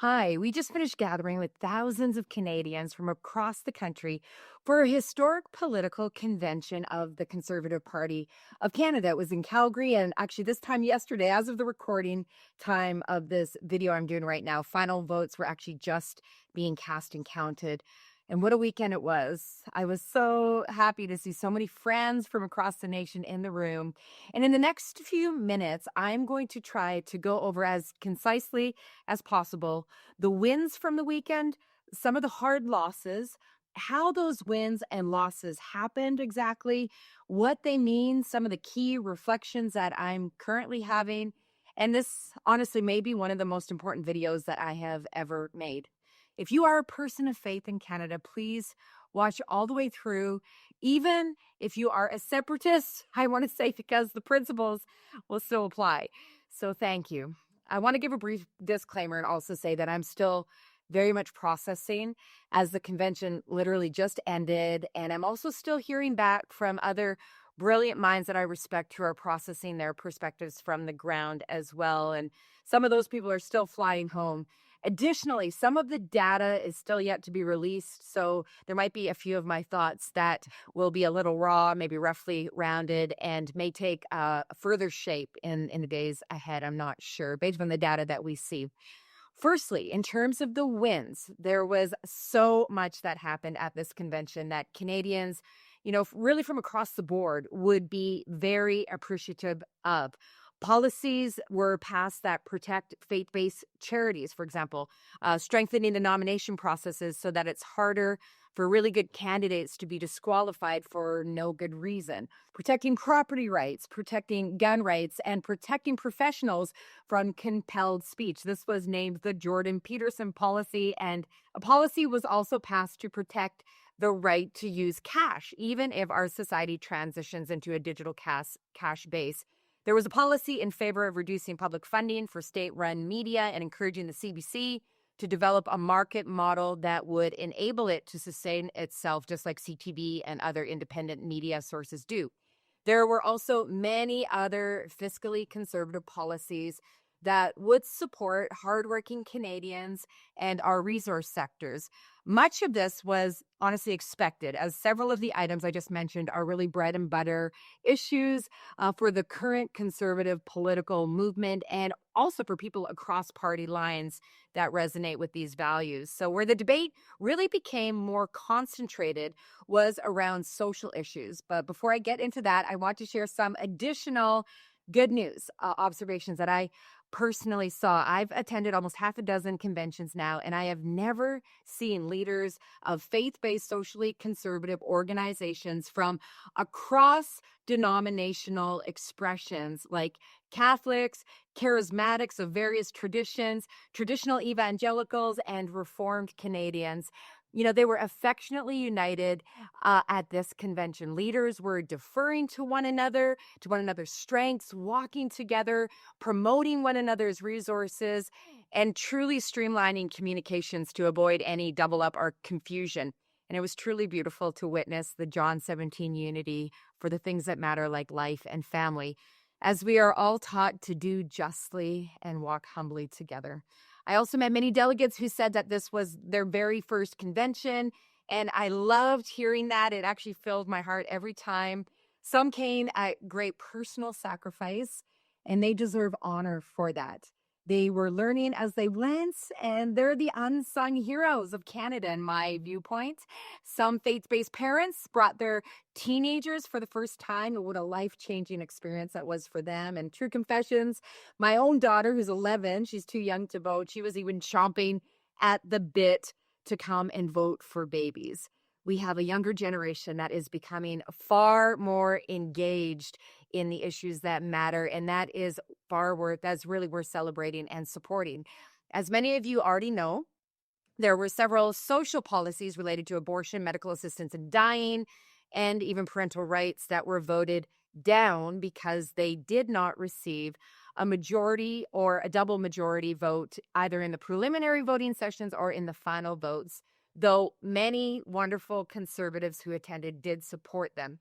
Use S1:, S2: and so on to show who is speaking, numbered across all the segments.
S1: Hi, we just finished gathering with thousands of Canadians from across the country for a historic political convention of the Conservative Party of Canada. It was in Calgary, and actually, this time yesterday, as of the recording time of this video I'm doing right now, final votes were actually just being cast and counted. And what a weekend it was. I was so happy to see so many friends from across the nation in the room. And in the next few minutes, I'm going to try to go over as concisely as possible the wins from the weekend, some of the hard losses, how those wins and losses happened exactly, what they mean, some of the key reflections that I'm currently having. And this honestly may be one of the most important videos that I have ever made. If you are a person of faith in Canada, please watch all the way through. Even if you are a separatist, I want to say because the principles will still apply. So thank you. I want to give a brief disclaimer and also say that I'm still very much processing as the convention literally just ended. And I'm also still hearing back from other brilliant minds that I respect who are processing their perspectives from the ground as well. And some of those people are still flying home. Additionally, some of the data is still yet to be released. So there might be a few of my thoughts that will be a little raw, maybe roughly rounded, and may take further shape in the days ahead. I'm not sure, based on the data that we see. Firstly, in terms of the wins, there was so much that happened at this convention that Canadians, really from across the board would be very appreciative of. Policies were passed that protect faith based charities, for example, strengthening the nomination processes so that it's harder for really good candidates to be disqualified for no good reason, protecting property rights, protecting gun rights, and protecting professionals from compelled speech. This was named the Jordan Peterson policy, and a policy was also passed to protect the right to use cash, even if our society transitions into a digital cash base. There was a policy in favor of reducing public funding for state run media and encouraging the CBC to develop a market model that would enable it to sustain itself, just like CTV and other independent media sources do. There were also many other fiscally conservative policies that would support hardworking Canadians and our resource sectors. Much of this was honestly expected, as several of the items I just mentioned are really bread and butter issues for the current conservative political movement and also for people across party lines that resonate with these values. So, where the debate really became more concentrated was around social issues. But before I get into that, I want to share some additional good news observations that I personally saw. I've attended almost half a dozen conventions now, and I have never seen leaders of faith based, socially conservative organizations from across denominational expressions like Catholics, charismatics of various traditions, traditional evangelicals, and Reformed Canadians. They were affectionately united at this convention. Leaders were deferring to one another, to one another's strengths, walking together, promoting one another's resources, and truly streamlining communications to avoid any double up or confusion. And it was truly beautiful to witness the John 17 unity for the things that matter, like life and family, as we are all taught to do justly and walk humbly together. I also met many delegates who said that this was their very first convention, and I loved hearing that. It actually filled my heart every time. Some came at great personal sacrifice, and they deserve honor for that. They were learning as they went, and they're the unsung heroes of Canada, in my viewpoint. Some faith based parents brought their teenagers for the first time, and what a life changing experience that was for them. And true confessions, my own daughter, who's 11, she's too young to vote, she was even chomping at the bit to come and vote for babies. We have a younger generation that is becoming far more engaged in the issues that matter, and that's really worth celebrating and supporting. As many of you already know, there were several social policies related to abortion, medical assistance in dying, and even parental rights that were voted down because they did not receive a majority or a double majority vote, either in the preliminary voting sessions or in the final votes, though many wonderful conservatives who attended did support them.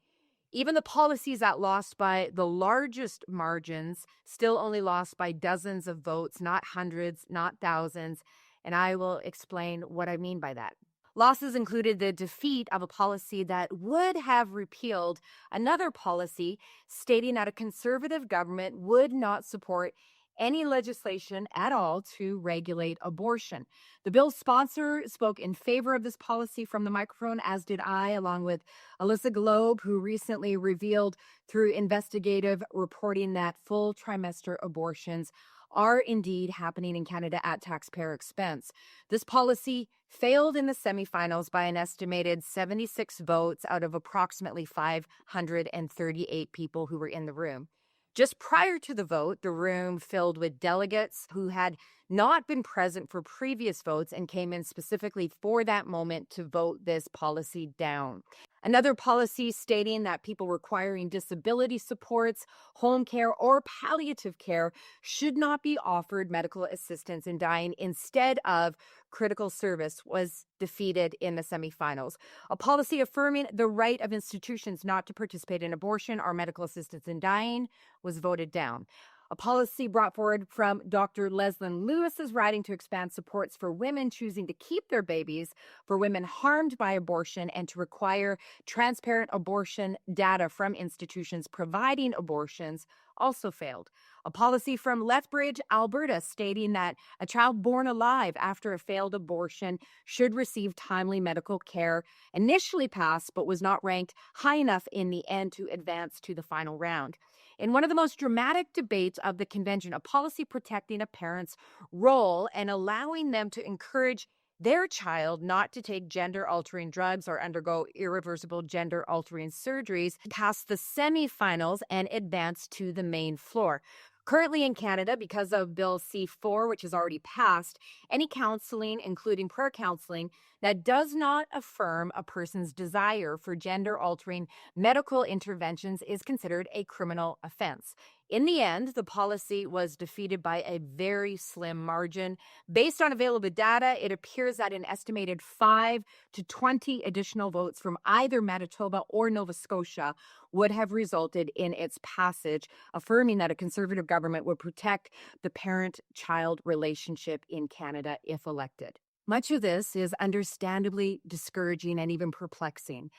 S1: Even the policies that lost by the largest margins still only lost by dozens of votes, not hundreds, not thousands. and I will explain what I mean by that. Losses included the defeat of a policy that would have repealed another policy stating that a conservative government would not support any legislation at all to regulate abortion. The bill's sponsor spoke in favor of this policy from the microphone, as did I, along with Alyssa Globe, who recently revealed through investigative reporting that full trimester abortions are indeed happening in Canada at taxpayer expense. This policy failed in the semifinals by an estimated 76 votes out of approximately 538 people who were in the room. Just prior to the vote, the room filled with delegates who had not been present for previous votes and came in specifically for that moment to vote this policy down. Another policy stating that people requiring disability supports, home care, or palliative care should not be offered medical assistance in dying instead of critical service was defeated in the semifinals. A policy affirming the right of institutions not to participate in abortion or medical assistance in dying was voted down. A policy brought forward from Dr. Leslyn Lewis's writing to expand supports for women choosing to keep their babies, for women harmed by abortion, and to require transparent abortion data from institutions providing abortions also failed. A policy from Lethbridge, Alberta, stating that a child born alive after a failed abortion should receive timely medical care, initially passed but was not ranked high enough in the end to advance to the final round. In one of the most dramatic debates of the convention, a policy protecting a parent's role and allowing them to encourage their child not to take gender-altering drugs or undergo irreversible gender-altering surgeries passed the semifinals and advanced to the main floor. Currently in Canada, because of Bill C-4, which has already passed, any counseling, including prayer counseling, that does not affirm a person's desire for gender-altering medical interventions is considered a criminal offense. In the end, the policy was defeated by a very slim margin. Based on available data, it appears that an estimated 5 to 20 additional votes from either Manitoba or Nova Scotia would have resulted in its passage, affirming that a conservative government would protect the parent-child relationship in Canada if elected. Much of this is understandably discouraging and even perplexing.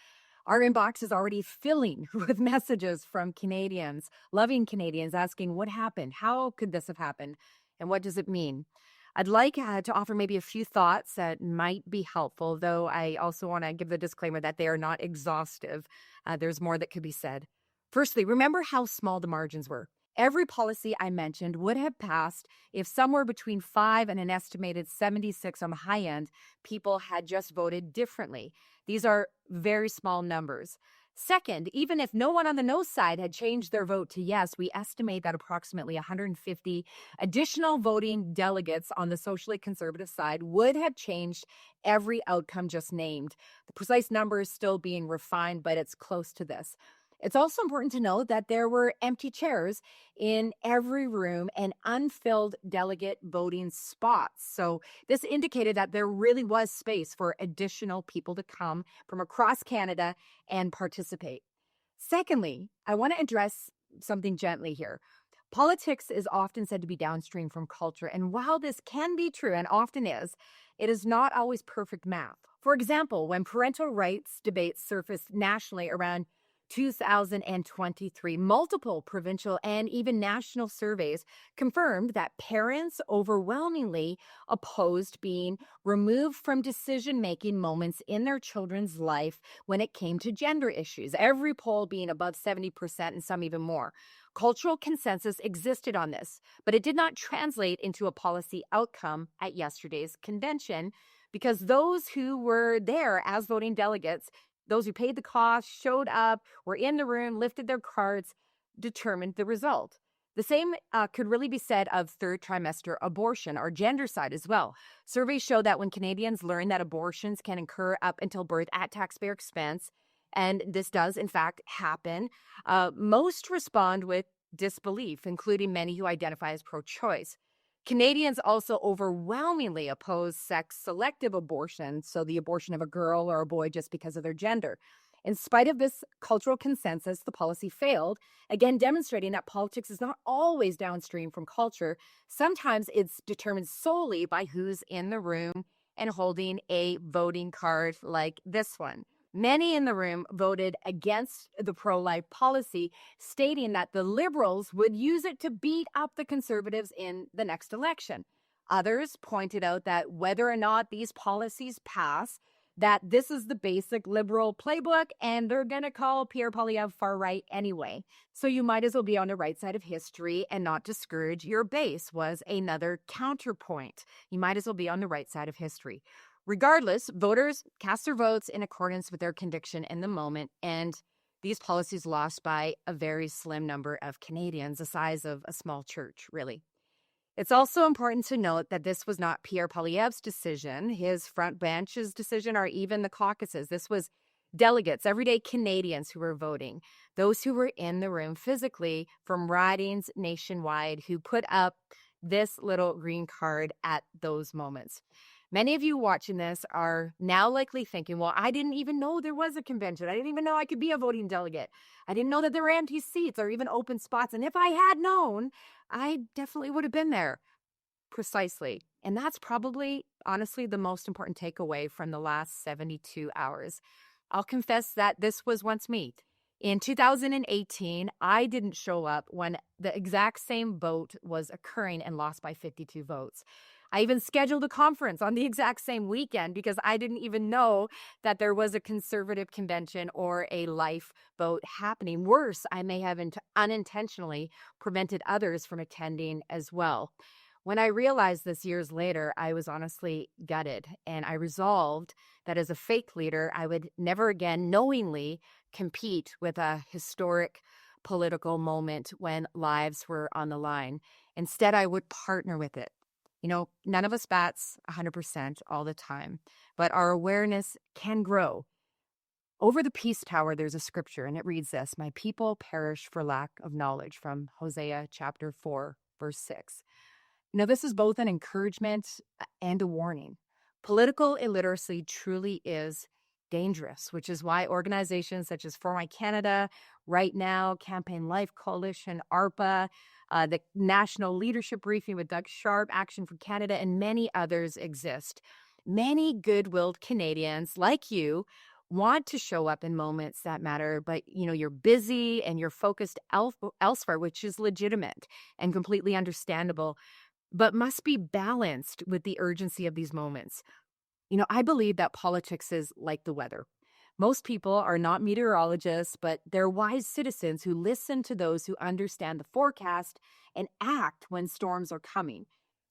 S1: Our inbox is already filling with messages from Canadians, loving Canadians, asking what happened, how could this have happened, and what does it mean? I'd like to offer maybe a few thoughts that might be helpful, though I also want to give the disclaimer that they are not exhaustive. There's more that could be said. Firstly, remember how small the margins were. Every policy I mentioned would have passed if somewhere between 5 and an estimated 76 on the high end people had just voted differently. These are very small numbers. Second, even if no one on the no side had changed their vote to yes, we estimate that approximately 150 additional voting delegates on the socially conservative side would have changed every outcome just named. The precise number is still being refined, but it's close to this. It's also important to note that there were empty chairs in every room and unfilled delegate voting spots. So this indicated that there really was space for additional people to come from across Canada and participate. Secondly, I want to address something gently here. Politics is often said to be downstream from culture, and while this can be true and often is, it is not always perfect math. For example, when parental rights debates surfaced nationally around 2023, multiple provincial and even national surveys confirmed that parents overwhelmingly opposed being removed from decision-making moments in their children's life when it came to gender issues, every poll being above 70% and some even more. Cultural consensus existed on this, but it did not translate into a policy outcome at yesterday's convention because those who were there as voting delegates, those who paid the cost, showed up, were in the room, lifted their cards, determined the result. The same could really be said of third trimester abortion or gender side as well. Surveys show that when Canadians learn that abortions can occur up until birth at taxpayer expense, and this does in fact happen, most respond with disbelief, including many who identify as pro-choice. Canadians also overwhelmingly oppose sex-selective abortion, so the abortion of a girl or a boy just because of their gender. In spite of this cultural consensus, the policy failed, again demonstrating that politics is not always downstream from culture. Sometimes it's determined solely by who's in the room and holding a voting card like this one. Many in the room voted against the pro life policy, stating that the liberals would use it to beat up the conservatives in the next election. Others pointed out that whether or not these policies pass, that this is the basic liberal playbook and they're going to call Pierre Poilievre far right anyway. So you might as well be on the right side of history and not discourage your base, was another counterpoint. You might as well be on the right side of history. Regardless, voters cast their votes in accordance with their conviction in the moment, and these policies lost by a very slim number of Canadians, the size of a small church, really. It's also important to note that this was not Pierre Poilievre's decision, his front bench's decision, or even the caucuses. This was delegates, everyday Canadians who were voting, those who were in the room physically from ridings nationwide who put up this little green card at those moments. Many of you watching this are now likely thinking, well, I didn't even know there was a convention. I didn't even know I could be a voting delegate. I didn't know that there were empty seats or even open spots. And if I had known, I definitely would have been there. Precisely. And that's probably, honestly, the most important takeaway from the last 72 hours. I'll confess that this was once me. In 2018, I didn't show up when the exact same vote was occurring and lost by 52 votes. I even scheduled a conference on the exact same weekend because I didn't even know that there was a conservative convention or a life vote happening. Worse, I may have unintentionally prevented others from attending as well. When I realized this years later, I was honestly gutted, and I resolved that as a fake leader, I would never again knowingly compete with a historic political moment when lives were on the line. Instead, I would partner with it. You know, none of us bats 100% all the time, but our awareness can grow. Over the Peace Tower, there's a scripture, and it reads this: "My people perish for lack of knowledge," from Hosea chapter 4, verse 6. You know, this is both an encouragement and a warning. Political illiteracy truly is dangerous, which is why organizations such as For My Canada, Right Now, Campaign Life Coalition, ARPA, the National Leadership Briefing with Doug Sharp, Action for Canada, and many others exist. Many good-willed Canadians like you want to show up in moments that matter, but you're busy and you're focused elsewhere, which is legitimate and completely understandable, but must be balanced with the urgency of these moments. I believe that politics is like the weather. Most people are not meteorologists, but they're wise citizens who listen to those who understand the forecast and act when storms are coming.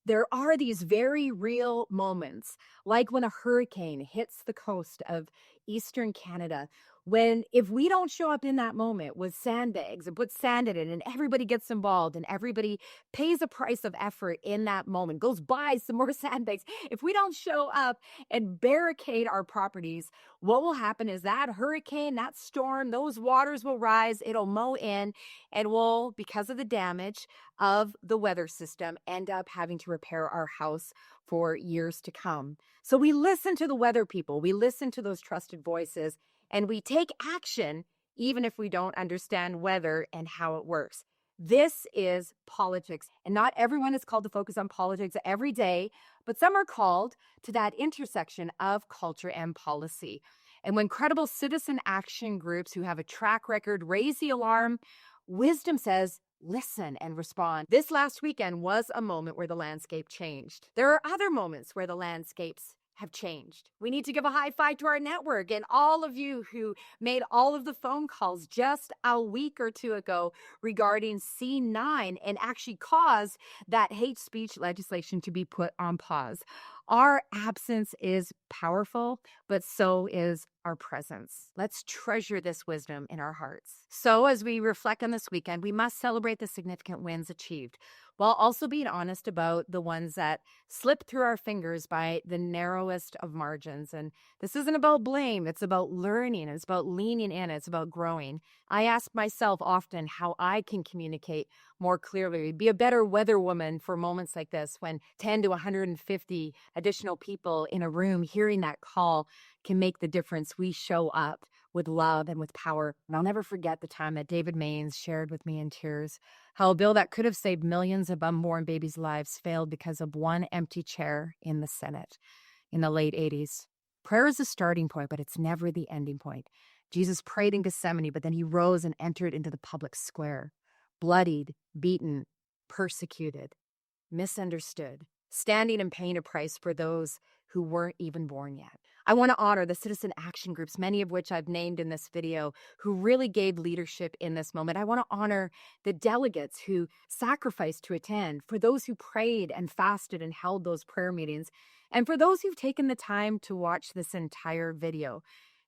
S1: There are these very real moments, like when a hurricane hits the coast of Eastern Canada, when if we don't show up in that moment with sandbags and put sand in it and everybody gets involved and everybody pays a price of effort in that moment, goes buy some more sandbags, if we don't show up and barricade our properties, what will happen is that hurricane, that storm, those waters will rise, it'll mow in, and we'll, because of the damage of the weather system, end up having to repair our house for years to come. So we listen to the weather people, we listen to those trusted voices, and we take action even if we don't understand weather and how it works. This is politics, and not everyone is called to focus on politics every day, but some are called to that intersection of culture and policy. And when credible citizen action groups who have a track record raise the alarm, wisdom says, listen and respond. This last weekend was a moment where the landscape changed. There are other moments where the landscapes have changed. We need to give a high five to our network and all of you who made all of the phone calls just a week or two ago regarding C9 and actually caused that hate speech legislation to be put on pause. Our absence is powerful, but so is our presence. Let's treasure this wisdom in our hearts. So as we reflect on this weekend, we must celebrate the significant wins achieved, while also being honest about the ones that slip through our fingers by the narrowest of margins. And this isn't about blame. It's about learning. It's about leaning in. It's about growing. I ask myself often how I can communicate more clearly, be a better weather woman for moments like this when 10 to 150 additional people in a room hearing that call can make the difference. We show up with love and with power. And I'll never forget the time that David Maines shared with me in tears how a bill that could have saved millions of unborn babies' lives failed because of one empty chair in the Senate in the late 80s. Prayer is a starting point, but it's never the ending point. Jesus prayed in Gethsemane, but then he rose and entered into the public square, bloodied, beaten, persecuted, misunderstood, standing and paying a price for those who weren't even born yet. I want to honor the citizen action groups, many of which I've named in this video, who really gave leadership in this moment. I want to honor the delegates who sacrificed to attend, for those who prayed and fasted and held those prayer meetings, and for those who've taken the time to watch this entire video.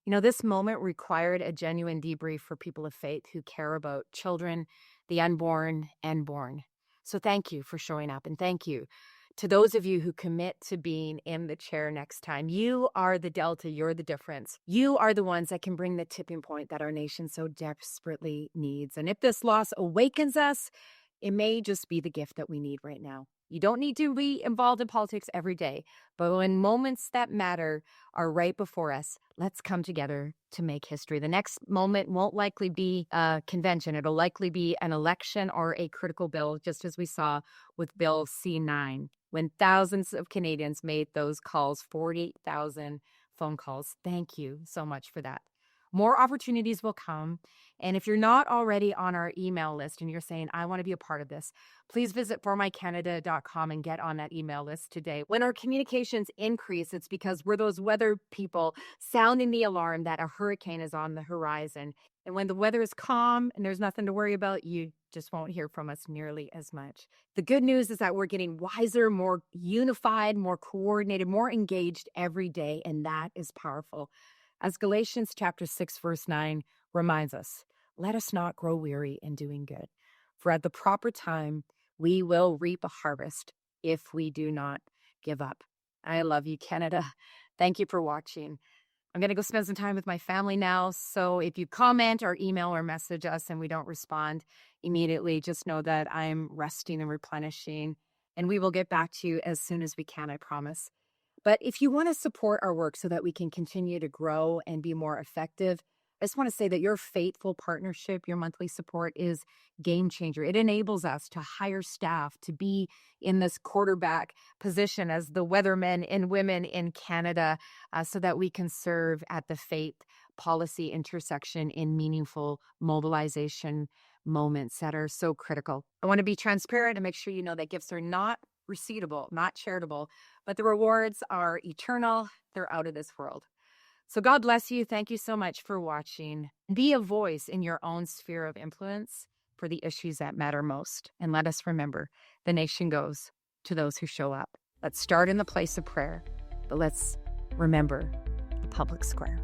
S1: You know, this moment required a genuine debrief for people of faith who care about children, the unborn, and born. So thank you for showing up, and thank you to those of you who commit to being in the chair next time. You are the delta, you're the difference. You are the ones that can bring the tipping point that our nation so desperately needs. And if this loss awakens us, it may just be the gift that we need right now. You don't need to be involved in politics every day, but when moments that matter are right before us, let's come together to make history. The next moment won't likely be a convention. It'll likely be an election or a critical bill, just as we saw with Bill C9, when thousands of Canadians made those calls, 48,000 phone calls. Thank you so much for that. More opportunities will come. And if you're not already on our email list and you're saying, I want to be a part of this, please visit formycanada.com and get on that email list today. When our communications increase, it's because we're those weather people sounding the alarm that a hurricane is on the horizon. And when the weather is calm and there's nothing to worry about, you just won't hear from us nearly as much. The good news is that we're getting wiser, more unified, more coordinated, more engaged every day, and that is powerful. As Galatians chapter 6, verse 9 reminds us, let us not grow weary in doing good, for at the proper time we will reap a harvest if we do not give up. I love you, Canada. Thank you for watching. I'm going to go spend some time with my family now. So if you comment or email or message us and we don't respond immediately, just know that I'm resting and replenishing, and we will get back to you as soon as we can, I promise. But if you want to support our work so that we can continue to grow and be more effective, I just want to say that your faithful partnership, your monthly support is game changer. It enables us to hire staff to be in this quarterback position as the weathermen and women in Canada so that we can serve at the faith policy intersection in meaningful mobilization moments that are so critical. I want to be transparent and make sure you know that gifts are not receivable, not charitable, but the rewards are eternal. They're out of this world. So God bless you. Thank you so much for watching. Be a voice in your own sphere of influence for the issues that matter most. And let us remember, the nation goes to those who show up. Let's start in the place of prayer, but let's remember the public square.